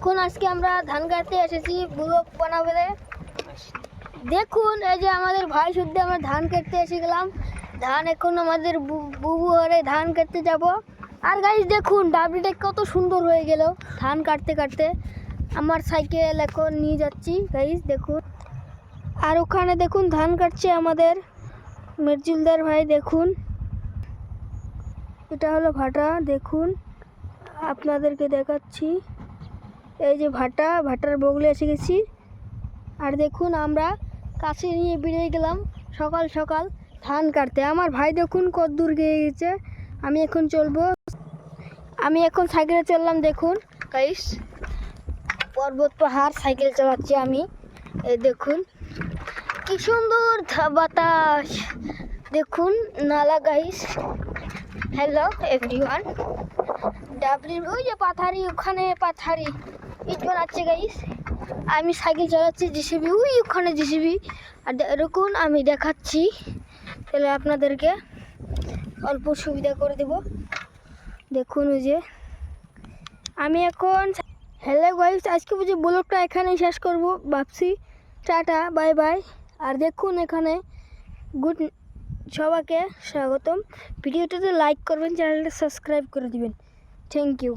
দেখুন আজকে আমরা ধান কাটতে এসেছি ব্লগ বানাবে। দেখুন এই যে আমাদের ভাই শুদ্ধ আমরা ধান কাটতে এসে গেলাম। ধান এখন আমাদের বুবু ঘরে ধান কাটতে যাব। আর গাইস দেখুন ডাবলিটা কত সুন্দর হয়ে গেল ধান কাটতে কাটতে। আমার সাইকেল এখন নিয়ে যাচ্ছি গাইস দেখুন। আর ওখানে দেখুন ধান কাটছে আমাদের মির্জুলদার ভাই। দেখুন এটা হলো ভাটা, দেখুন আপনাদেরকে দেখাচ্ছি। এই যে ভাটার বগলে এসে গেছি। আর দেখুন আমরা কাছে নিয়ে বেরিয়ে গেলাম সকাল সকাল ধান কাটতে। আমার ভাই দেখুন কত দূর গিয়ে গেছে। আমি এখন চলবো, আমি এখন সাইকেলে চললাম। দেখুন গাইস পর্বত পাহাড় সাইকেল চালাচ্ছি আমি। এই দেখুন কি সুন্দর বাতাস, দেখুন নালা গাইস। হ্যালো এভরিওয়ান, ডাবলির ওই যে পাথারি, ওখানে পাথারি ইট বানাচ্ছে গাইস। আমি সাইকেল চালাচ্ছি, জিসিবি ওই ওখানে জিসিবি। আর এরকম আমি দেখাচ্ছি, তাহলে আপনাদেরকে অল্প সুবিধা করে দেব। দেখুন ওই যে আমি এখন। হ্যালো গাইস, আজকে বুঝি ব্লগটা এখানেই শেষ করব ভাবছি। Tata bye bye. আর দেখুন এখানে গুড সবাইকে স্বাগতম। ভিডিওটাতে লাইক করবেন, চ্যানেলটা সাবস্ক্রাইব করে দিবেন। Thank you.